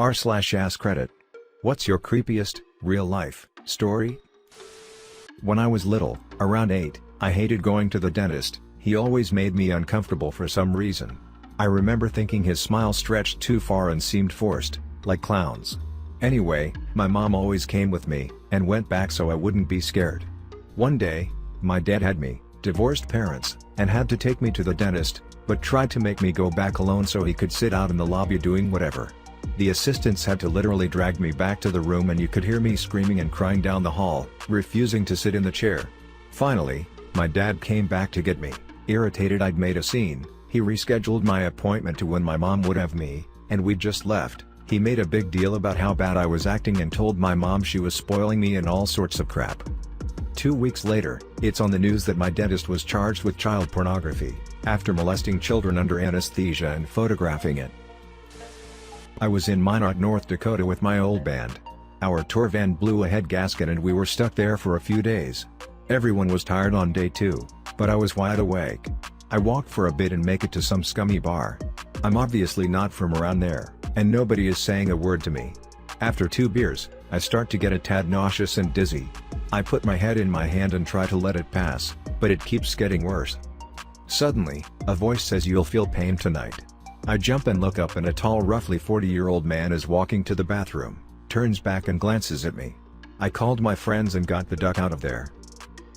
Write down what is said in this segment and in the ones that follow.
r/ask credit. What's your creepiest, real-life, story? When I was little, around 8, I hated going to the dentist. He always made me uncomfortable for some reason. I remember thinking his smile stretched too far and seemed forced, like clowns. Anyway, my mom always came with me, and went back so I wouldn't be scared. One day, my dad had me, divorced parents, and had to take me to the dentist, but tried to make me go back alone so he could sit out in the lobby doing whatever. The assistants had to literally drag me back to the room, and you could hear me screaming and crying down the hall, refusing to sit in the chair. Finally, my dad came back to get me. Irritated I'd made a scene, he rescheduled my appointment to when my mom would have me, and we just left. He made a big deal about how bad I was acting and told my mom she was spoiling me and all sorts of crap. 2 weeks later, it's on the news that my dentist was charged with child pornography, after molesting children under anesthesia and photographing it. I was in Minot, North Dakota with my old band. Our tour van blew a head gasket and we were stuck there for a few days. Everyone was tired on day 2, but I was wide awake. I walked for a bit and make it to some scummy bar. I'm obviously not from around there, and nobody is saying a word to me. After 2 beers, I start to get a tad nauseous and dizzy. I put my head in my hand and try to let it pass, but it keeps getting worse. Suddenly, a voice says, "You'll feel pain tonight." I jump and look up, and a tall, roughly 40-year-old man is walking to the bathroom, turns back and glances at me. I called my friends and got the duck out of there.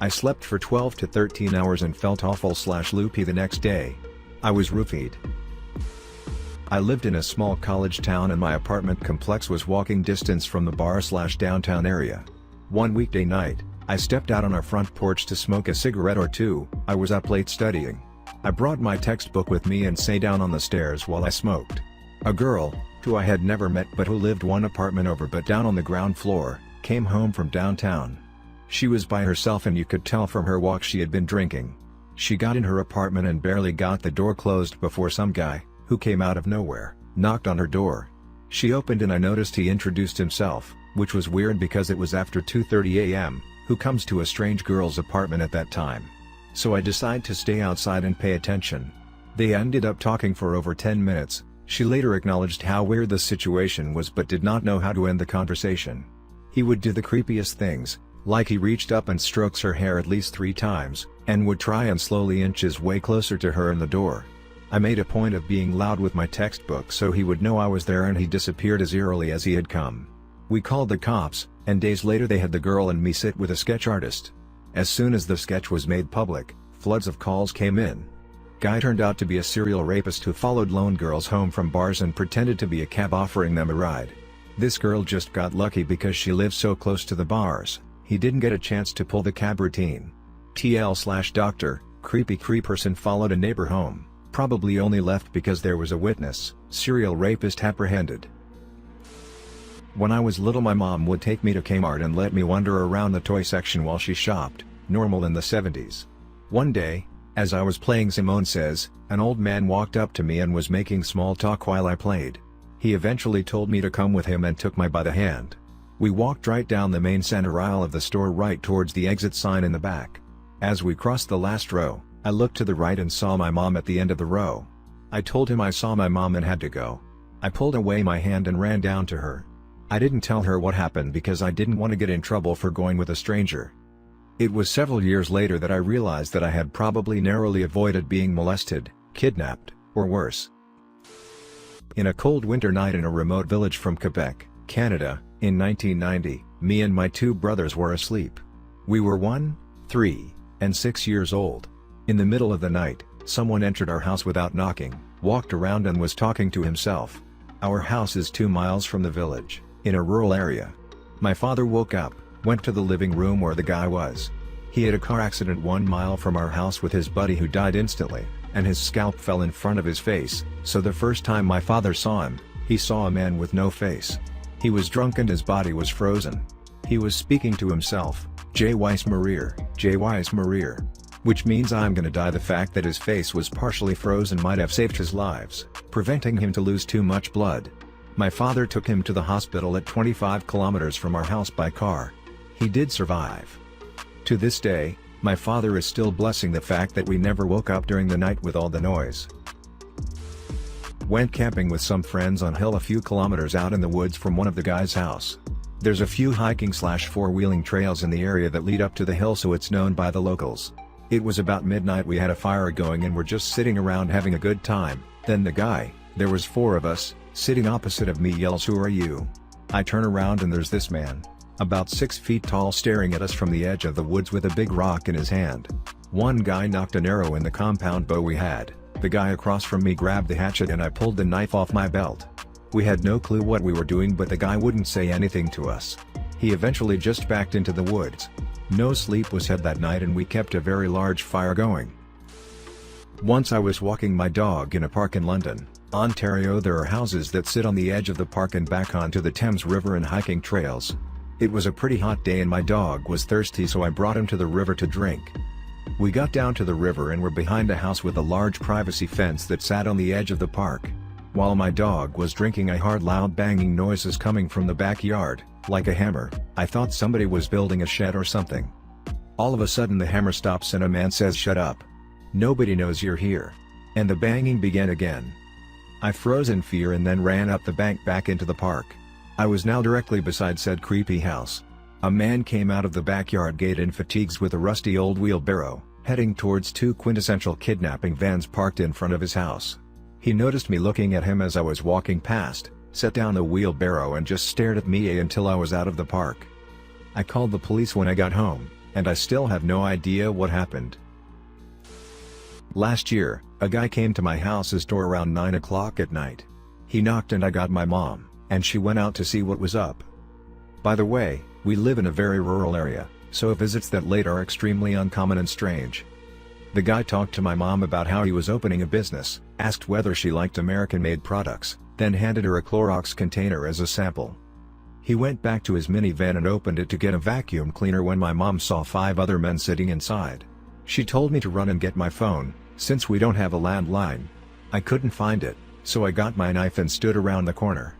I slept for 12 to 13 hours and felt awful/loopy the next day. I was roofied. I lived in a small college town and my apartment complex was walking distance from the bar/downtown area. One weekday night, I stepped out on our front porch to smoke a cigarette or two. I was up late studying. I brought my textbook with me and sat down on the stairs while I smoked. A girl, who I had never met but who lived one apartment over but down on the ground floor, came home from downtown. She was by herself and you could tell from her walk she had been drinking. She got in her apartment and barely got the door closed before some guy, who came out of nowhere, knocked on her door. She opened and I noticed he introduced himself, which was weird because it was after 2:30 a.m., who comes to a strange girl's apartment at that time. So I decide to stay outside and pay attention. They ended up talking for over 10 minutes. She later acknowledged how weird the situation was but did not know how to end the conversation. He would do the creepiest things, like he reached up and strokes her hair at least 3 times, and would try and slowly inch his way closer to her in the door. I made a point of being loud with my textbook so he would know I was there, and he disappeared as eerily as he had come. We called the cops, and days later they had the girl and me sit with a sketch artist. As soon as the sketch was made public, floods of calls came in. Guy turned out to be a serial rapist who followed lone girls home from bars and pretended to be a cab offering them a ride. This girl just got lucky because she lived so close to the bars. He didn't get a chance to pull the cab routine. TL/Doctor, creepy person followed a neighbor home, probably only left because there was a witness. Serial rapist apprehended. When I was little my mom would take me to Kmart and let me wander around the toy section while she shopped, normal in the 70s. One day, as I was playing Simone Says, an old man walked up to me and was making small talk while I played. He eventually told me to come with him and took me by the hand. We walked right down the main center aisle of the store right towards the exit sign in the back. As we crossed the last row, I looked to the right and saw my mom at the end of the row. I told him I saw my mom and had to go. I pulled away my hand and ran down to her. I didn't tell her what happened because I didn't want to get in trouble for going with a stranger. It was several years later that I realized that I had probably narrowly avoided being molested, kidnapped, or worse. In a cold winter night in a remote village from Quebec, Canada, in 1990, me and my 2 brothers were asleep. We were 1, 3, and 6 years old. In the middle of the night, someone entered our house without knocking, walked around and was talking to himself. Our house is 2 miles from the village, in a rural area. My father woke up, went to the living room where the guy was. He had a car accident 1 mile from our house with his buddy who died instantly, and his scalp fell in front of his face, so the first time my father saw him, he saw a man with no face. He was drunk and his body was frozen. He was speaking to himself, J. Weiss Marir, which means I'm gonna die. The fact that his face was partially frozen might have saved his lives, preventing him to lose too much blood. My father took him to the hospital at 25 kilometers from our house by car. He did survive. To this day, my father is still blessing the fact that we never woke up during the night with all the noise. Went camping with some friends on hill a few kilometers out in the woods from one of the guy's house. There's a few hiking/four-wheeling trails in the area that lead up to the hill, so it's known by the locals. It was about midnight. We had a fire going and were just sitting around having a good time. Then the guy, there was 4 of us, sitting opposite of me, yells, "Who are you?" I turn around and there's this man, about 6 feet tall, staring at us from the edge of the woods with a big rock in his hand. One guy knocked an arrow in the compound bow we had. The guy across from me grabbed the hatchet and I pulled the knife off my belt. We had no clue what we were doing, but the guy wouldn't say anything to us. He eventually just backed into the woods. No sleep was had that night and we kept a very large fire going. Once I was walking my dog in a park in London, Ontario. There are houses that sit on the edge of the park and back onto the Thames River and hiking trails. It was a pretty hot day and my dog was thirsty, so I brought him to the river to drink. We got down to the river and were behind a house with a large privacy fence that sat on the edge of the park. While my dog was drinking, I heard loud banging noises coming from the backyard, like a hammer. I thought somebody was building a shed or something. All of a sudden the hammer stops and a man says, "Shut up. Nobody knows you're here." And the banging began again. I froze in fear and then ran up the bank back into the park. I was now directly beside said creepy house. A man came out of the backyard gate in fatigues with a rusty old wheelbarrow, heading towards 2 quintessential kidnapping vans parked in front of his house. He noticed me looking at him as I was walking past, set down the wheelbarrow and just stared at me until I was out of the park. I called the police when I got home, and I still have no idea what happened. Last year, a guy came to my house's door around 9 o'clock at night. He knocked and I got my mom, and she went out to see what was up. By the way, we live in a very rural area, so visits that late are extremely uncommon and strange. The guy talked to my mom about how he was opening a business, asked whether she liked American-made products, then handed her a Clorox container as a sample. He went back to his minivan and opened it to get a vacuum cleaner when my mom saw 5 other men sitting inside. She told me to run and get my phone, since we don't have a landline. I couldn't find it, so I got my knife and stood around the corner.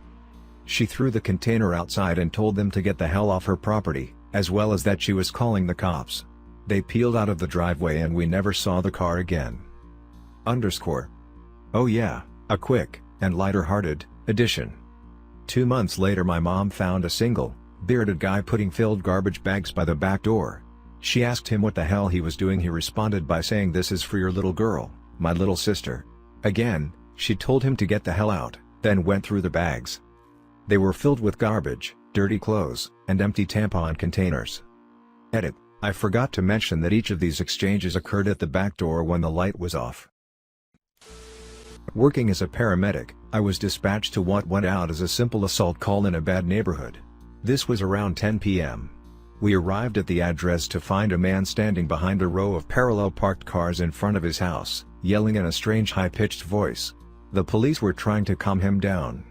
She threw the container outside and told them to get the hell off her property, as well as that she was calling the cops. They peeled out of the driveway and we never saw the car again. Oh yeah, a quick, and lighter-hearted, addition. 2 months later my mom found a single, bearded guy putting filled garbage bags by the back door. She asked him what the hell he was doing. He responded by saying, "This is for your little girl, my little sister." Again, she told him to get the hell out, then went through the bags. They were filled with garbage, dirty clothes, and empty tampon containers. Edit: I forgot to mention that each of these exchanges occurred at the back door when the light was off. Working as a paramedic, I was dispatched to what went out as a simple assault call in a bad neighborhood. This was around 10 p.m. We arrived at the address to find a man standing behind a row of parallel parked cars in front of his house, yelling in a strange high-pitched voice. The police were trying to calm him down.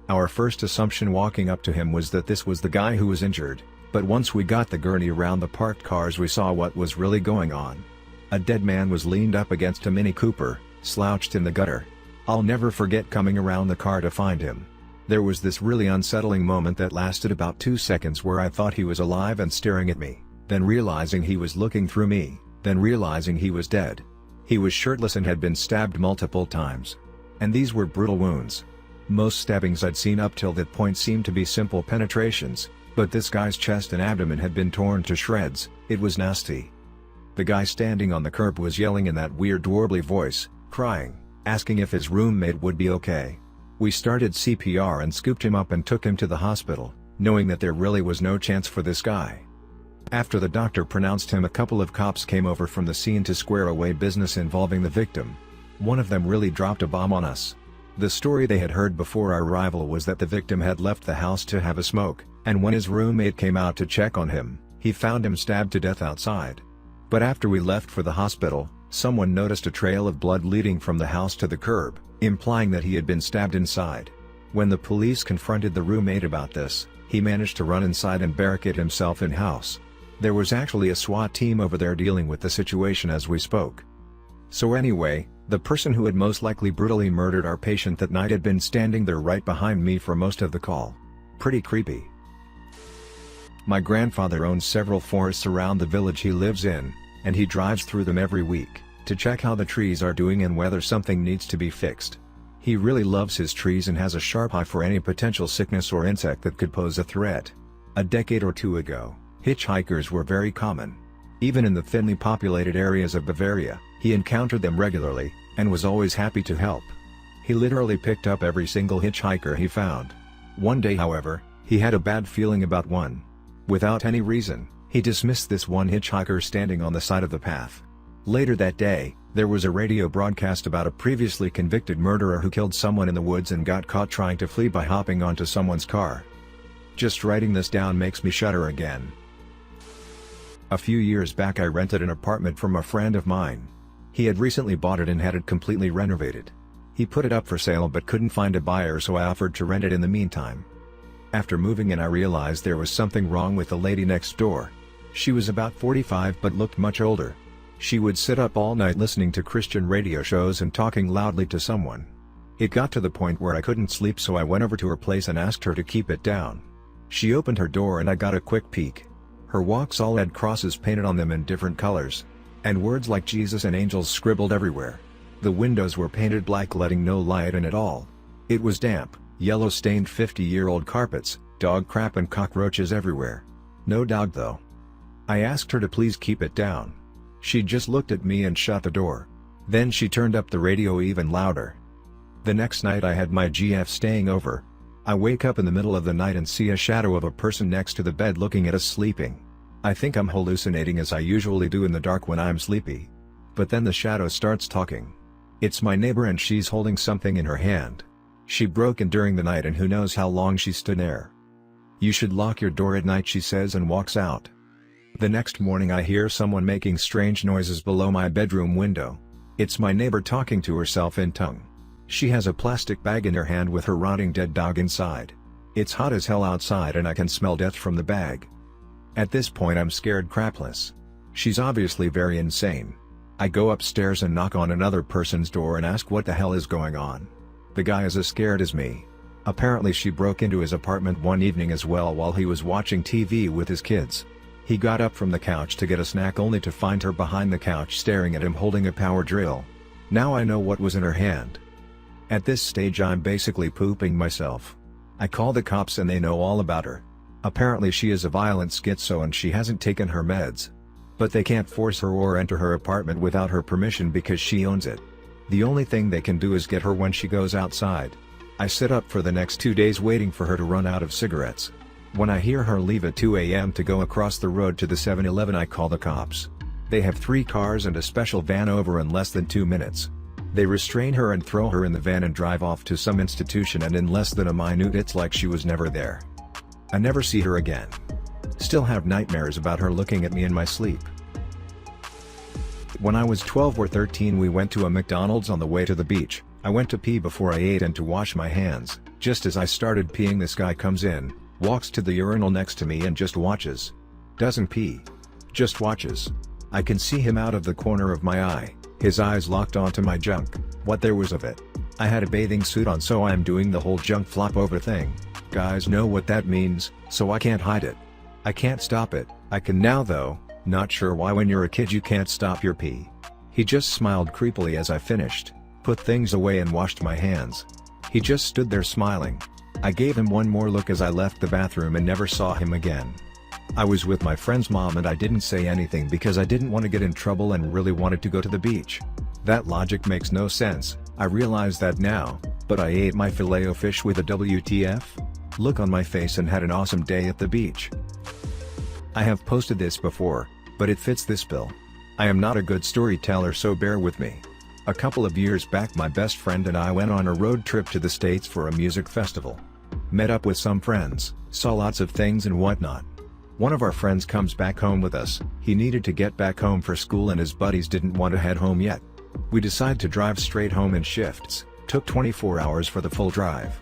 Our first assumption walking up to him was that this was the guy who was injured, but once we got the gurney around the parked cars we saw what was really going on. A dead man was leaned up against a Mini Cooper, slouched in the gutter. I'll never forget coming around the car to find him. There was this really unsettling moment that lasted about 2 seconds where I thought he was alive and staring at me, then realizing he was looking through me, then realizing he was dead. He was shirtless and had been stabbed multiple times. And these were brutal wounds. Most stabbings I'd seen up till that point seemed to be simple penetrations, but this guy's chest and abdomen had been torn to shreds. It was nasty. The guy standing on the curb was yelling in that weird warbly voice, crying, asking if his roommate would be okay. We started CPR and scooped him up and took him to the hospital, knowing that there really was no chance for this guy. After the doctor pronounced him, a couple of cops came over from the scene to square away business involving the victim. One of them really dropped a bomb on us. The story they had heard before our arrival was that the victim had left the house to have a smoke, and when his roommate came out to check on him, he found him stabbed to death outside. But after we left for the hospital, someone noticed a trail of blood leading from the house to the curb, implying that he had been stabbed inside. When the police confronted the roommate about this, he managed to run inside and barricade himself in-house. There was actually a SWAT team over there dealing with the situation as we spoke. So anyway, the person who had most likely brutally murdered our patient that night had been standing there right behind me for most of the call. Pretty creepy. My grandfather owns several forests around the village he lives in, and he drives through them every week to check how the trees are doing and whether something needs to be fixed. He really loves his trees and has a sharp eye for any potential sickness or insect that could pose a threat. A decade or two ago, hitchhikers were very common. Even in the thinly populated areas of Bavaria, he encountered them regularly, and was always happy to help. He literally picked up every single hitchhiker he found. One day, however, he had a bad feeling about one. Without any reason, he dismissed this one hitchhiker standing on the side of the path. Later that day, there was a radio broadcast about a previously convicted murderer who killed someone in the woods and got caught trying to flee by hopping onto someone's car. Just writing this down makes me shudder again. A few years back I rented an apartment from a friend of mine. He had recently bought it and had it completely renovated. He put it up for sale but couldn't find a buyer, so I offered to rent it in the meantime. After moving in, I realized there was something wrong with the lady next door. She was about 45 but looked much older. She would sit up all night listening to Christian radio shows and talking loudly to someone. It got to the point where I couldn't sleep, so I went over to her place and asked her to keep it down. She opened her door and I got a quick peek. Her walls all had crosses painted on them in different colors, and words like Jesus and angels scribbled everywhere. The windows were painted black, letting no light in at all. It was damp, yellow-stained 50-year-old carpets, dog crap and cockroaches everywhere. No dog though. I asked her to please keep it down. She just looked at me and shut the door. Then she turned up the radio even louder. The next night I had my GF staying over. I wake up in the middle of the night and see a shadow of a person next to the bed looking at us sleeping. I think I'm hallucinating, as I usually do in the dark when I'm sleepy. But then the shadow starts talking. It's my neighbor and she's holding something in her hand. She broke in during the night and who knows how long she stood there. "You should lock your door at night," she says, and walks out. The next morning I hear someone making strange noises below my bedroom window. It's my neighbor talking to herself in tongue. She has a plastic bag in her hand with her rotting dead dog inside. It's hot as hell outside and I can smell death from the bag. At this point I'm scared crapless. She's obviously very insane. I go upstairs and knock on another person's door and ask what the hell is going on. The guy is as scared as me. Apparently she broke into his apartment one evening as well while he was watching TV with his kids. He got up from the couch to get a snack only to find her behind the couch staring at him holding a power drill. Now I know what was in her hand. At this stage I'm basically pooping myself. I call the cops and they know all about her. Apparently she is a violent schizo and she hasn't taken her meds. But they can't force her or enter her apartment without her permission because she owns it. The only thing they can do is get her when she goes outside. I sit up for the next 2 days waiting for her to run out of cigarettes. When I hear her leave at 2 a.m. to go across the road to the 7-Eleven, I call the cops. They have 3 cars and a special van over in less than 2 minutes. They restrain her and throw her in the van and drive off to some institution, and in less than a minute it's like she was never there. I never see her again. Still have nightmares about her looking at me in my sleep. When I was 12 or 13 we went to a McDonald's on the way to the beach. I went to pee before I ate and to wash my hands. Just as I started peeing, this guy comes in, walks to the urinal next to me and just watches. Doesn't pee. Just watches. I can see him out of the corner of my eye, his eyes locked onto my junk, what there was of it. I had a bathing suit on, so I am doing the whole junk flop over thing. Guys know what that means, so I can't hide it. I can't stop it. I can now though, not sure why when you're a kid you can't stop your pee. He just smiled creepily as I finished, put things away and washed my hands. He just stood there smiling. I gave him one more look as I left the bathroom and never saw him again. I was with my friend's mom and I didn't say anything because I didn't want to get in trouble and really wanted to go to the beach. That logic makes no sense, I realize that now, but I ate my filet-o-fish with a WTF look on my face and had an awesome day at the beach. I have posted this before, but it fits this bill. I am not a good storyteller, so bear with me. A couple of years back my best friend and I went on a road trip to the States for a music festival. Met up with some friends, saw lots of things and whatnot. One of our friends comes back home with us. He needed to get back home for school and his buddies didn't want to head home yet. We decided to drive straight home in shifts. Took 24 hours for the full drive.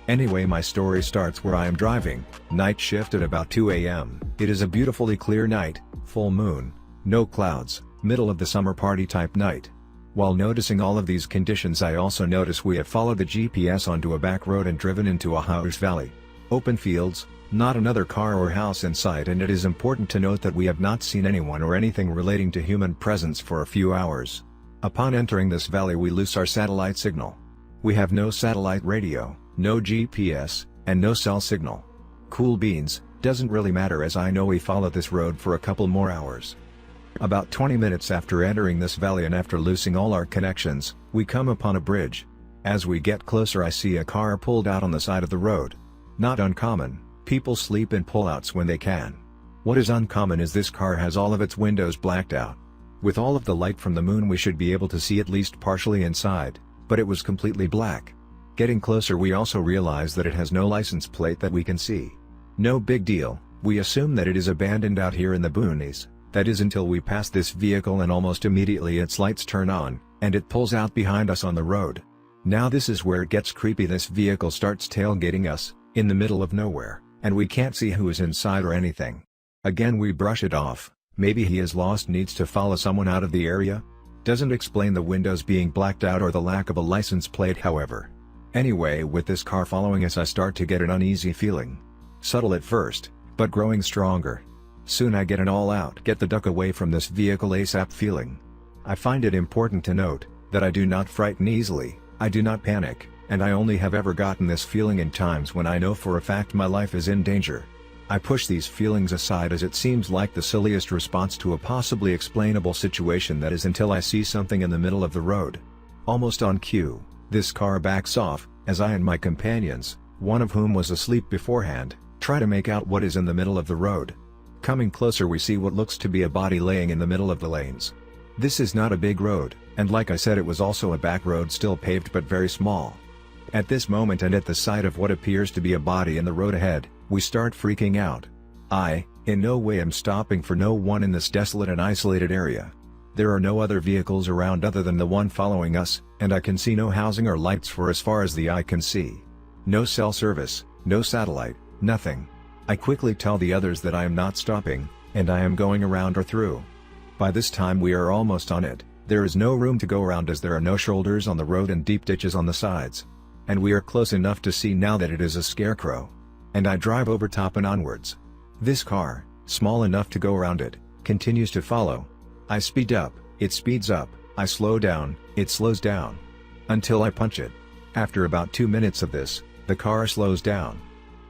Anyway, my story starts where I am driving, night shift at about 2 a.m. It is a beautifully clear night, full moon, no clouds, middle of the summer party type night. While noticing all of these conditions, I also notice we have followed the GPS onto a back road and driven into a house valley. Open fields, not another car or house in sight, and it is important to note that we have not seen anyone or anything relating to human presence for a few hours. Upon entering this valley we lose our satellite signal. We have no satellite radio, no GPS, and no cell signal. Cool beans, doesn't really matter as I know we followed this road for a couple more hours. About 20 minutes after entering this valley and after losing all our connections, we come upon a bridge. As we get closer I see a car pulled out on the side of the road. Not uncommon, people sleep in pullouts when they can. What is uncommon is this car has all of its windows blacked out. With all of the light from the moon we should be able to see at least partially inside, but it was completely black. Getting closer we also realize that it has no license plate that we can see. No big deal, we assume that it is abandoned out here in the boonies, that is until we pass this vehicle and almost immediately its lights turn on, and it pulls out behind us on the road. Now this is where it gets creepy. This vehicle starts tailgating us, in the middle of nowhere, and we can't see who is inside or anything. Again we brush it off, maybe he is lost, needs to follow someone out of the area? Doesn't explain the windows being blacked out or the lack of a license plate however. Anyway, with this car following us I start to get an uneasy feeling. Subtle at first, but growing stronger. Soon I get an all-out get the duck away from this vehicle ASAP feeling. I find it important to note, that I do not frighten easily, I do not panic, and I only have ever gotten this feeling in times when I know for a fact my life is in danger. I push these feelings aside as it seems like the silliest response to a possibly explainable situation, that is until I see something in the middle of the road. Almost on cue, this car backs off, as I and my companions, one of whom was asleep beforehand, try to make out what is in the middle of the road. Coming closer we see what looks to be a body laying in the middle of the lanes. This is not a big road, and like I said it was also a back road still paved but very small. At this moment and at the sight of what appears to be a body in the road ahead, we start freaking out. I, in no way am stopping for no one in this desolate and isolated area. There are no other vehicles around other than the one following us, and I can see no housing or lights for as far as the eye can see. No cell service, no satellite, nothing. I quickly tell the others that I am not stopping, and I am going around or through. By this time we are almost on it, there is no room to go around as there are no shoulders on the road and deep ditches on the sides. And we are close enough to see now that it is a scarecrow. And I drive over top and onwards. This car, small enough to go around it, continues to follow. I speed up, it speeds up, I slow down, it slows down. Until I punch it. After about 2 minutes of this, the car slows down.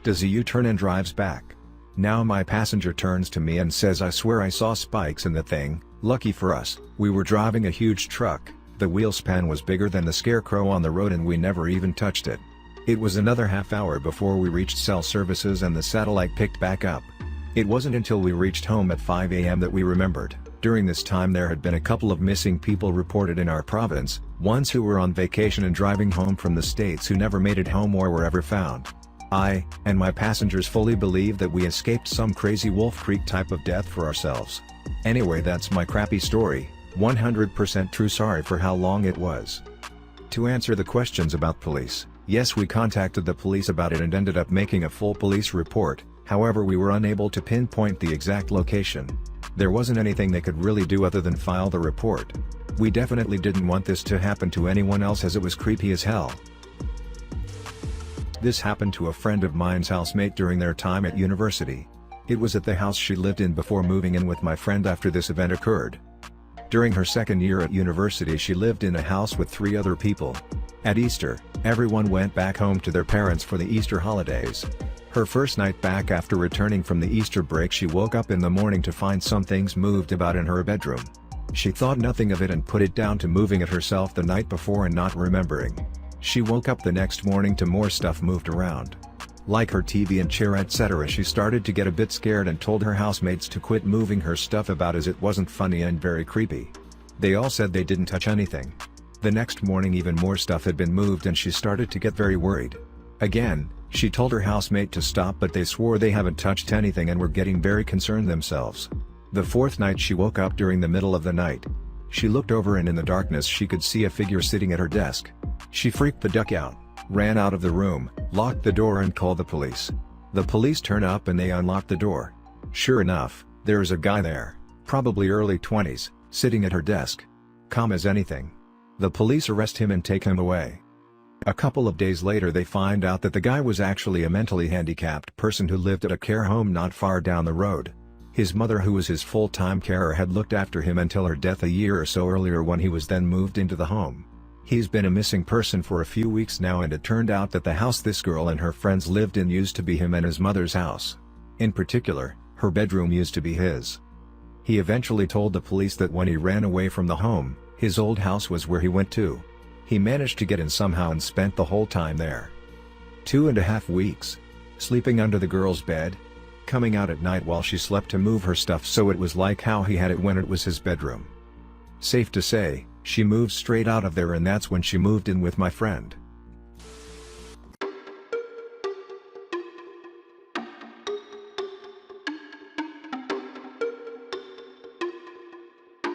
Does a U-turn and drives back. Now my passenger turns to me and says, "I swear I saw spikes in the thing." Lucky for us, we were driving a huge truck, the wheel span was bigger than the scarecrow on the road and we never even touched it. It was another half hour before we reached cell services and the satellite picked back up. It wasn't until we reached home at 5 a.m. that we remembered. During this time there had been a couple of missing people reported in our province, ones who were on vacation and driving home from the States who never made it home or were ever found. I, and my passengers fully believe that we escaped some crazy Wolf Creek type of death for ourselves. Anyway, that's my crappy story, 100% true. Sorry for how long it was. To answer the questions about police, yes, we contacted the police about it and ended up making a full police report, however we were unable to pinpoint the exact location. There wasn't anything they could really do other than file the report. We definitely didn't want this to happen to anyone else as it was creepy as hell. This happened to a friend of mine's housemate during their time at university. It was at the house she lived in before moving in with my friend after this event occurred. During her second year at university she lived in a house with 3 other people. At Easter, everyone went back home to their parents for the Easter holidays. Her first night back after returning from the Easter break, she woke up in the morning to find some things moved about in her bedroom. She thought nothing of it and put it down to moving it herself the night before and not remembering. She woke up the next morning to more stuff moved around. Like her TV and chair etc. She started to get a bit scared and told her housemates to quit moving her stuff about as it wasn't funny and very creepy. They all said they didn't touch anything. The next morning even more stuff had been moved and she started to get very worried. Again, she told her housemate to stop, but they swore they haven't touched anything and were getting very concerned themselves. The 4th night she woke up during the middle of the night. She looked over and in the darkness she could see a figure sitting at her desk. She freaked the duck out, ran out of the room, locked the door and called the police. The police turn up and they unlock the door. Sure enough, there is a guy there, probably early 20s, sitting at her desk. Calm as anything. The police arrest him and take him away. A couple of days later they find out that the guy was actually a mentally handicapped person who lived at a care home not far down the road. His mother, who was his full-time carer, had looked after him until her death a year or so earlier when he was then moved into the home. He's been a missing person for a few weeks now, and it turned out that the house this girl and her friends lived in used to be him and his mother's house. In particular, her bedroom used to be his. He eventually told the police that when he ran away from the home, his old house was where he went to. He managed to get in somehow and spent the whole time there. 2.5 weeks. Sleeping under the girl's bed. Coming out at night while she slept to move her stuff so it was like how he had it when it was his bedroom. Safe to say, she moved straight out of there, and that's when she moved in with my friend.